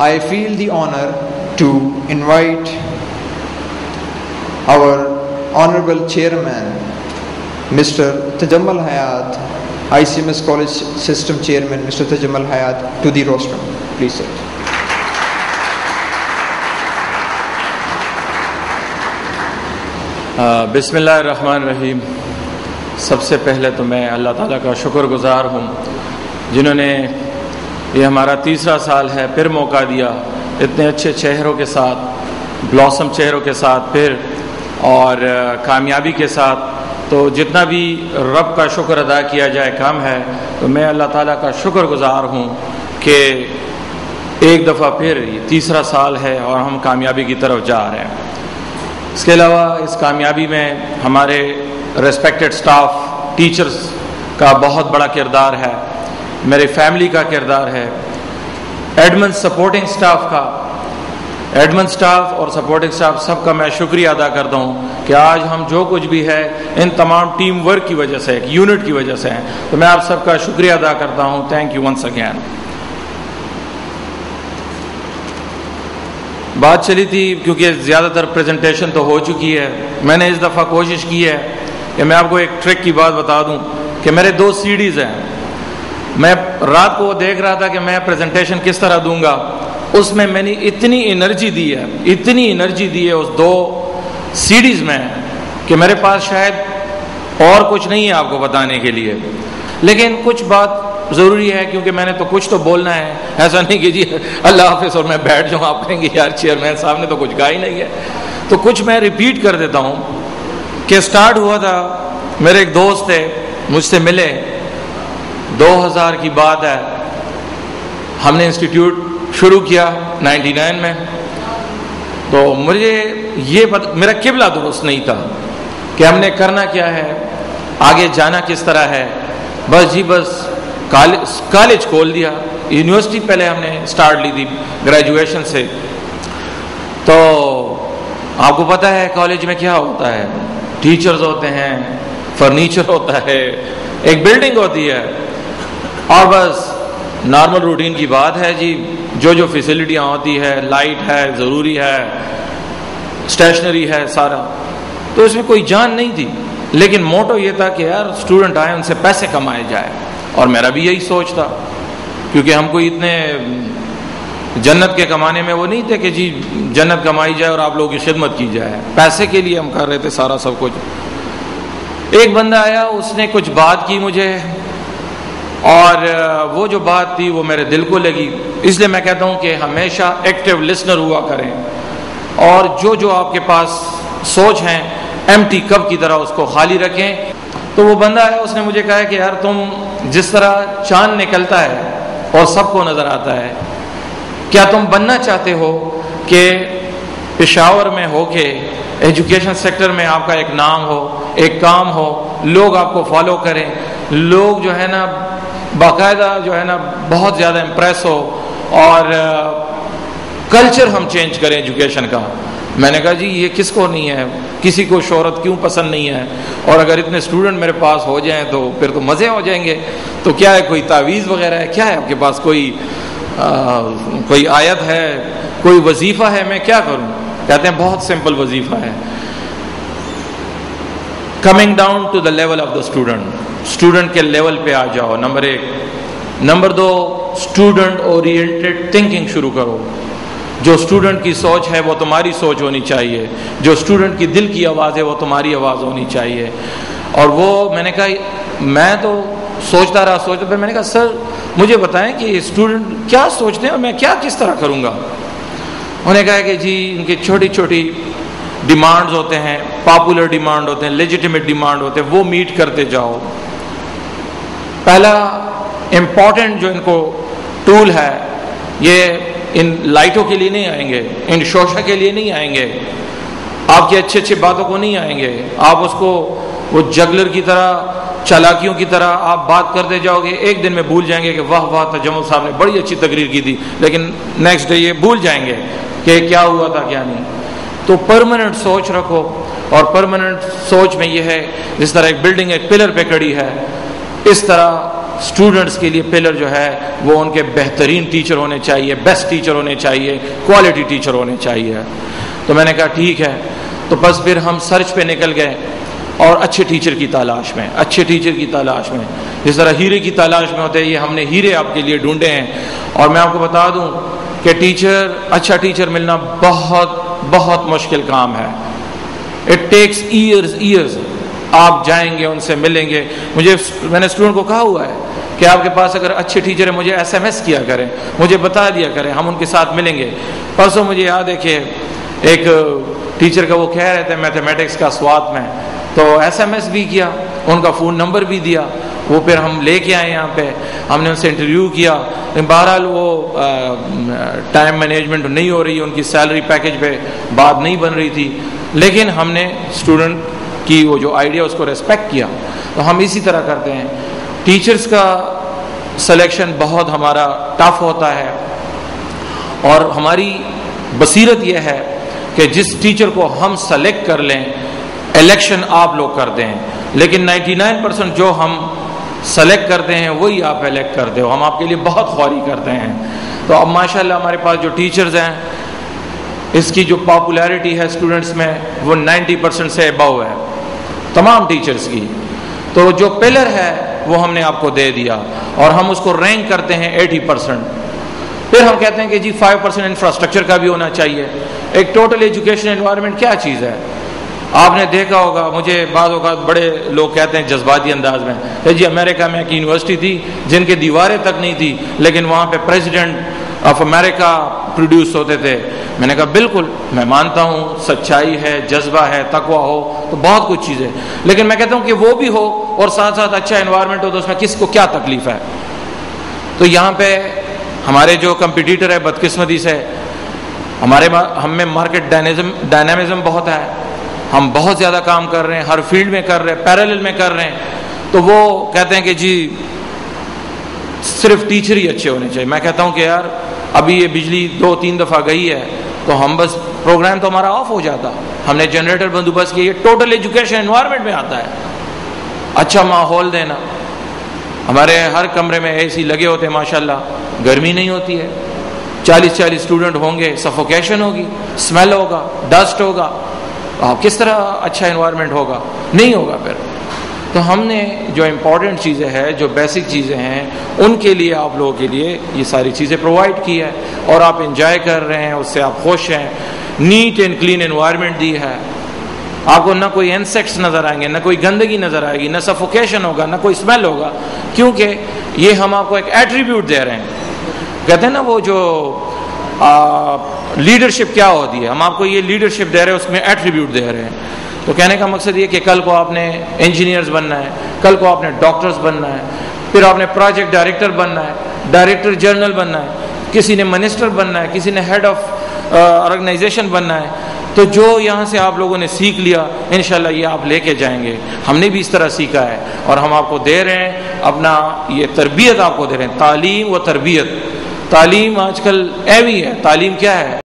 I feel the honor to invite our Honorable Chairman, Mr. Tajammal Hayat, ICMS College System Chairman, Mr. Tajammal Hayat, to the rostrum. Please sit. بسم اللہ الرحمن الرحیم. سب سے پہلے تو میں اللہ تعالیٰ کا شکر گزار ہوں جنہوں نے یہ ہمارا تیسرا سال ہے پھر موقع دیا اتنے اچھے چہروں کے ساتھ، بلاسم چہروں کے ساتھ پھر اور کامیابی کے ساتھ. تو جتنا بھی رب کا شکر ادا کیا جائے کم ہے. تو میں اللہ تعالیٰ کا شکر گزار ہوں کہ ایک دفعہ پھر یہ تیسرا سال ہے اور ہم کامیابی کی طرف جا رہے ہیں. اس کے علاوہ اس کامیابی میں ہمارے ریسپیکٹڈ سٹاف، ٹیچرز کا بہت بڑا کردار ہے، میرے فیملی کا کردار ہے، ایڈمن سپورٹنگ سٹاف کا، ایڈمن سٹاف اور سپورٹنگ سٹاف سب کا میں شکریہ ادا کرتا ہوں کہ آج ہم جو کچھ بھی ہے ان تمام ٹیم ورک کی وجہ سے، ایک یونٹ کی وجہ سے ہیں. تو میں آپ سب کا شکریہ ادا کرتا ہوں. Thank you once again. بات چلی تھی کیونکہ زیادہ تر پریزنٹیشن تو ہو چکی ہے، میں نے اس دفعہ کوشش کی ہے کہ میں آپ کو ایک ٹرک کی بات بتا دوں کہ میرے 2 CDs ہیں. میں رات کو دیکھ رہا تھا کہ میں پریزنٹیشن کس طرح دوں گا. اس میں نے اتنی انرجی دی ہے اس 2 CDs میں کہ میرے پاس شاید اور کچھ نہیں ہے آپ کو بتانے کے لیے. لیکن کچھ بات ضروری ہے کیونکہ میں نے تو کچھ تو بولنا ہے. ایسا نہیں کہ جی اللہ حافظ اور میں بیٹھ جاؤں، آپ کہیں گے یار چیئرمین صاحب نے تو کچھ کہا ہی نہیں ہے. تو کچھ میں ریپیٹ کر دیتا ہوں کہ سٹارٹ ہوا تھا، میرے ایک دوست تھے مجھ سے ملے، 2000 کی بات ہے، ہم نے انسٹیٹیوٹ شروع کیا 99 میں. تو مجھے یہ میرا قبلہ درست نہیں تھا کہ ہم نے کرنا کیا ہے، آگے جانا کس طرح ہے. بس کالج کھول دیا. یونیورسٹی پہلے ہم نے سٹارٹ لی تھی گریجویشن سے. تو آپ کو پتہ ہے کالج میں کیا ہوتا ہے، ٹیچرز ہوتے ہیں، فرنیچر ہوتا ہے، ایک بلڈنگ ہوتی ہے اور بس نارمل روٹین کی بات ہے جی. جو فیسلٹیاں ہوتی ہے، لائٹ ہے ضروری ہے، اسٹیشنری ہے سارا. تو اس میں کوئی جان نہیں تھی، لیکن موٹو یہ تھا کہ یار اسٹوڈنٹ آئے ان سے پیسے کمائے جائے. اور میرا بھی یہی سوچ تھا کیونکہ ہم کوئی اتنے جنت کے کمانے میں وہ نہیں تھے کہ جی جنت کمائی جائے اور آپ لوگوں کی خدمت کی جائے. پیسے کے لیے ہم کر رہے تھے سارا سب کچھ. ایک بندہ آیا، اس نے کچھ بات کی مجھے، اور وہ جو بات تھی وہ میرے دل کو لگی. اس لیے میں کہتا ہوں کہ ہمیشہ ایکٹیو لسنر ہوا کریں اور جو آپ کے پاس سوچ ہیں ایمٹی کپ کی طرح اس کو خالی رکھیں. تو وہ بندہ ہے، اس نے مجھے کہا کہ یار تم جس طرح چاند نکلتا ہے اور سب کو نظر آتا ہے، کیا تم بننا چاہتے ہو کہ پشاور میں ہو کے ایجوکیشن سیکٹر میں آپ کا ایک نام ہو، ایک کام ہو، لوگ آپ کو فالو کریں، لوگ جو ہے نا باقاعدہ جو ہے نا بہت زیادہ امپریس ہو اور کلچر ہم چینج کریں ایجوکیشن کا. میں نے کہا جی یہ کس کو نہیں ہے، کسی کو شہرت کیوں پسند نہیں ہے، اور اگر اتنے اسٹوڈنٹ میرے پاس ہو جائیں تو پھر تو مزے ہو جائیں گے. تو کیا ہے، کوئی تعویذ وغیرہ ہے، کیا ہے آپ کے پاس، کوئی آیت ہے، کوئی وظیفہ ہے، میں کیا کروں؟ کہتے ہیں بہت سمپل وظیفہ ہے، coming down to the level of the student کے لیول پہ آ جاؤ. Number 1. Number 2، student oriented thinking شروع کرو. جو اسٹوڈنٹ کی سوچ ہے وہ تمہاری سوچ ہونی چاہیے، جو اسٹوڈنٹ کی دل کی آواز ہے وہ تمہاری آواز ہونی چاہیے. اور وہ میں نے کہا میں تو سوچتا رہا، میں نے کہا سر مجھے بتائیں کہ اسٹوڈنٹ کیا سوچتے ہیں اور میں کس طرح کروں گا. انہوں نے کہا کہ جی ان کی چھوٹی چھوٹی ڈیمانڈز ہوتے ہیں، پاپولر ڈیمانڈ ہوتے ہیں، لیجیٹیمیٹ ڈیمانڈ ہوتے ہیں، وہ میٹ کرتے جاؤ. پہلا امپورٹنٹ جو ان کو ٹول ہے، یہ ان لائٹوں کے لیے نہیں آئیں گے، ان شوشہ کے لیے نہیں آئیں گے، آپ کی اچھی باتوں کو نہیں آئیں گے. آپ اس کو وہ جگلر کی طرح، چالاکیوں کی طرح آپ بات کرتے جاؤ گے، ایک دن میں بھول جائیں گے کہ واہ تجمل صاحب نے بڑی اچھی تقریر کی تھی، لیکن نیکسٹ ڈے یہ بھول جائیں گے کہ کیا ہوا تھا کیا نہیں. تو پرماننٹ سوچ رکھو، اور پرماننٹ سوچ میں یہ ہے جس طرح ایک بلڈنگ ایک پلر پہ کھڑی ہے، اس طرح اسٹوڈنٹس کے لیے پلر جو ہے وہ ان کے بہترین ٹیچر ہونے چاہیے، بیسٹ ٹیچر ہونے چاہیے، کوالٹی ٹیچر ہونے چاہیے. تو میں نے کہا ٹھیک ہے. تو بس پھر ہم سرچ پہ نکل گئے اور اچھے ٹیچر کی تلاش میں، اچھے ٹیچر کی تلاش میں، جس طرح ہیرے کی تلاش میں ہوتے ہیں، یہ ہم نے ہیرے آپ کے لیے ڈھونڈے ہیں. اور میں آپ کو بتا دوں کہ اچھا ٹیچر ملنا بہت بہت مشکل کام ہے. It takes years. آپ جائیں گے، ان سے ملیں گے. میں نے اسٹوڈنٹ کو کہا ہوا ہے کہ آپ کے پاس اگر اچھے ٹیچر ہیں مجھے SMS کیا کریں، مجھے بتا دیا کریں، ہم ان کے ساتھ ملیں گے. پرسوں مجھے یاد ہے کہ ایک ٹیچر کا وہ کہہ رہے تھے میتھمیٹکس کا سوات میں، تو SMS بھی کیا، ان کا فون نمبر بھی دیا. وہ پھر ہم لے کے آئے یہاں پہ، ہم نے ان سے انٹرویو کیا. بہرحال وہ ٹائم مینجمنٹ نہیں ہو رہی، ان کی سیلری پیکج پہ بات نہیں بن رہی تھی، لیکن ہم نے اسٹوڈنٹ کی وہ جو آئیڈیا اس کو ریسپیکٹ کیا. تو ہم اسی طرح کرتے ہیں. ٹیچرز کا سلیکشن بہت ہمارا ٹف ہوتا ہے، اور ہماری بصیرت یہ ہے کہ جس ٹیچر کو ہم سلیکٹ کر لیں، الیکشن آپ لوگ کرتے ہیں، لیکن 99% جو ہم سلیکٹ کرتے ہیں وہی آپ الیکٹ کرتے ہو. ہم آپ کے لیے بہت خواری کرتے ہیں. تو اب ماشاءاللہ ہمارے پاس جو ٹیچرز ہیں، اس کی جو پاپولیرٹی ہے اسٹوڈنٹس میں وہ 90% سے ابو ہے تمام ٹیچرز کی. تو جو پلر ہے وہ ہم نے آپ کو دے دیا، اور ہم اس کو رینک کرتے ہیں 80%. پھر ہم کہتے ہیں کہ جی 5% انفراسٹرکچر کا بھی ہونا چاہیے. ایک ٹوٹل ایجوکیشن انوائرمنٹ کیا چیز ہے؟ آپ نے دیکھا ہوگا، مجھے بعض اوقات بڑے لوگ کہتے ہیں جذباتی انداز میں کہ جی امریکہ میں ایک یونیورسٹی تھی جن کے دیواریں تک نہیں تھی، لیکن وہاں پہ پریزیڈنٹ آف امریکہ پروڈیوس ہوتے تھے. میں نے کہا بالکل میں مانتا ہوں، سچائی ہے، جذبہ ہے، تقوی ہو تو بہت کچھ چیزیں، لیکن میں کہتا ہوں کہ وہ بھی ہو اور ساتھ ساتھ اچھا انوائرمنٹ ہو تو اس میں کس کو کیا تکلیف ہے. تو یہاں پہ ہمارے جو کمپٹیٹر ہے بدقسمتی سے ہم میں مارکیٹ ڈائنامزم بہت ہے، ہم بہت زیادہ کام کر رہے ہیں، ہر فیلڈ میں کر رہے ہیں، پیرالل میں کر رہے ہیں. تو وہ کہتے ہیں کہ جی صرف ٹیچر ہی اچھے ہونے چاہیے. میں کہتا ہوں کہ یار ابھی یہ بجلی 2-3 دفعہ گئی ہے تو ہم بس پروگرام تو ہمارا آف ہو جاتا. ہم نے جنریٹر بندوبست کیا. یہ ٹوٹل ایجوکیشن انوائرمنٹ میں آتا ہے. اچھا ماحول دینا، ہمارے ہر کمرے میں AC لگے ہوتے ہیں ماشاءاللہ، گرمی نہیں ہوتی ہے. 40 اسٹوڈنٹ ہوں گے، سفوکیشن ہوگی، اسمیل ہوگا، ڈسٹ ہوگا. کس طرح اچھا انوائرمنٹ ہوگا؟ نہیں ہوگا. پھر تو ہم نے جو امپورٹنٹ چیزیں ہیں، جو بیسک چیزیں ہیں، ان کے لیے آپ لوگوں کے لیے یہ ساری چیزیں پرووائڈ کی ہے، اور آپ انجوائے کر رہے ہیں، اس سے آپ خوش ہیں. نیٹ اینڈ کلین انوائرمنٹ دی ہے. آپ کو نہ کوئی انسیکٹس نظر آئیں گے، نہ کوئی گندگی نظر آئے گی، نہ سفوکیشن ہوگا، نہ کوئی اسمیل ہوگا، کیونکہ یہ ہم آپ کو ایک ایٹریبیوٹ دے رہے ہیں. کہتے ہیں نا وہ جو لیڈرشپ کیا ہوتی ہے، ہم آپ کو یہ لیڈرشپ دے رہے ہیں، اس میں ایٹریبیوٹ دے رہے ہیں. تو کہنے کا مقصد یہ کہ کل کو آپ نے انجینئرز بننا ہے، کل کو آپ نے ڈاکٹرز بننا ہے، پھر آپ نے پروجیکٹ ڈائریکٹر بننا ہے، ڈائریکٹر جنرل بننا ہے، کسی نے منسٹر بننا ہے، کسی نے ہیڈ آف آرگنائزیشن بننا ہے. تو جو یہاں سے آپ لوگوں نے سیکھ لیا انشاءاللہ یہ آپ لے کے جائیں گے. ہم نے بھی اس طرح سیکھا ہے، اور ہم آپ کو دے رہے ہیں اپنا یہ تربیت، آپ کو دے رہے ہیں تعلیم و تربیت. تعلیم آج کل ایوی ہے. تعلیم کیا ہے؟